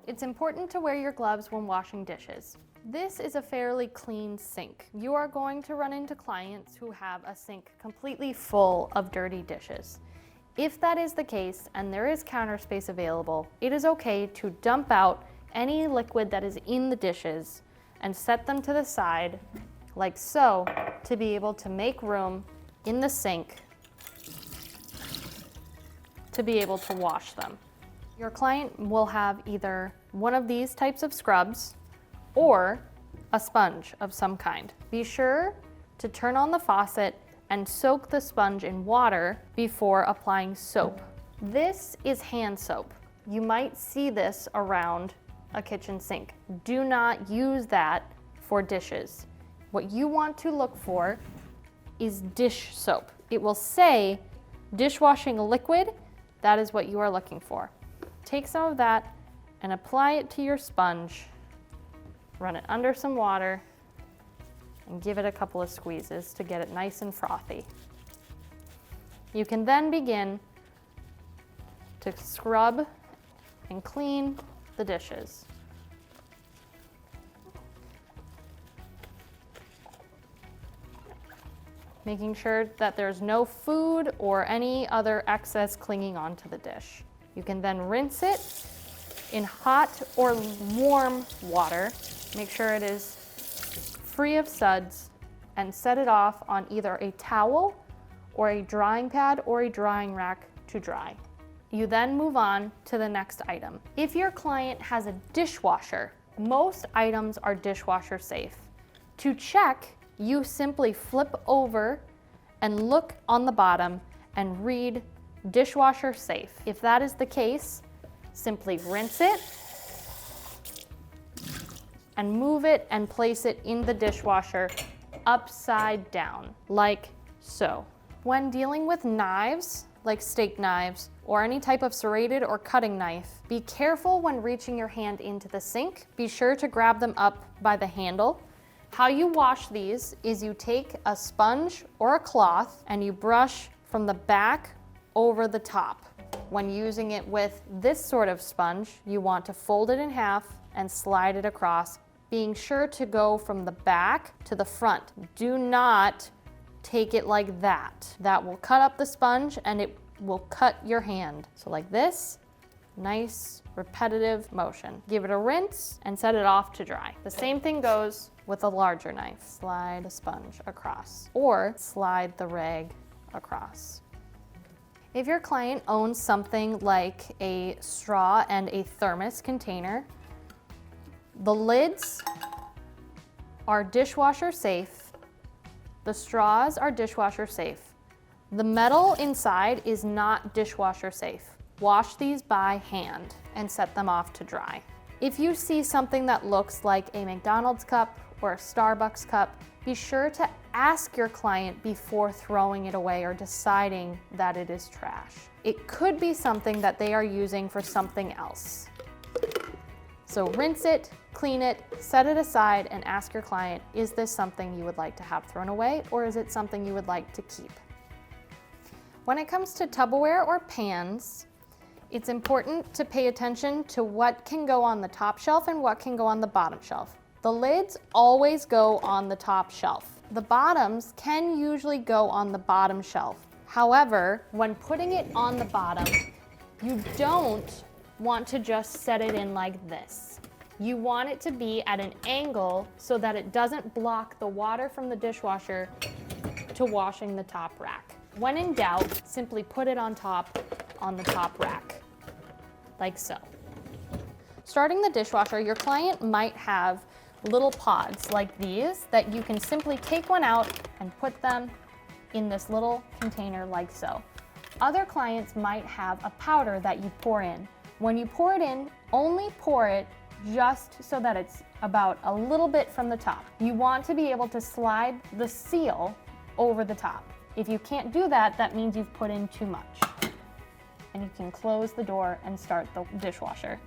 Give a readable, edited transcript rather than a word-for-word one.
It's important to wear your gloves when washing dishes. This is a fairly clean sink. You are going to run into clients who have a sink completely full of dirty dishes. If that is the case and there is counter space available, it is okay to dump out any liquid that is in the dishes and set them to the side like so to be able to make room in the sink to be able to wash them. Your client will have either one of these types of scrubs or a sponge of some kind. Be sure to turn on the faucet and soak the sponge in water before applying soap. This is hand soap. You might see this around a kitchen sink. Do not use that for dishes. What you want to look for is dish soap. It will say dishwashing liquid. That is what you are looking for. Take some of that and apply it to your sponge. Run it under some water and give it a couple of squeezes to get it nice and frothy. You can then begin to scrub and clean the dishes. Making sure that there's no food or any other excess clinging onto the dish. You can then rinse it in hot or warm water. Make sure it is free of suds and set it off on either a towel or a drying pad or a drying rack to dry. You then move on to the next item. If your client has a dishwasher, most items are dishwasher safe. To check, you simply flip over and look on the bottom and read dishwasher safe. If that is the case, simply rinse it and move it and place it in the dishwasher upside down, like so. When dealing with knives, like steak knives, or any type of serrated or cutting knife, be careful when reaching your hand into the sink. Be sure to grab them up by the handle. How you wash these is you take a sponge or a cloth and you brush from the back over the top. When using it with this sort of sponge, you want to fold it in half and slide it across, being sure to go from the back to the front. Do not take it like that. That will cut up the sponge and it will cut your hand. So like this, nice repetitive motion. Give it a rinse and set it off to dry. The same thing goes with a larger knife. Slide the sponge across or slide the rag across. If your client owns something like a straw and a thermos container, the lids are dishwasher safe. The straws are dishwasher safe. The metal inside is not dishwasher safe. Wash these by hand and set them off to dry. If you see something that looks like a McDonald's cup or a Starbucks cup, be sure to ask your client before throwing it away or deciding that it is trash. It could be something that they are using for something else. So rinse it, clean it, set it aside, and ask your client, is this something you would like to have thrown away, or is it something you would like to keep? When it comes to Tupperware or pans, it's important to pay attention to what can go on the top shelf and what can go on the bottom shelf. The lids always go on the top shelf. The bottoms can usually go on the bottom shelf. However, when putting it on the bottom, you don't want to just set it in like this. You want it to be at an angle so that it doesn't block the water from the dishwasher to washing the top rack. When in doubt, simply put it on the top rack, like so. Starting the dishwasher, your client might have little pods like these that you can simply take one out and put them in this little container like so. Other clients might have a powder that you pour in. When you pour it in, only pour it just so that it's about a little bit from the top. You want to be able to slide the seal over the top. If you can't do that, that means you've put in too much. And you can close the door and start the dishwasher.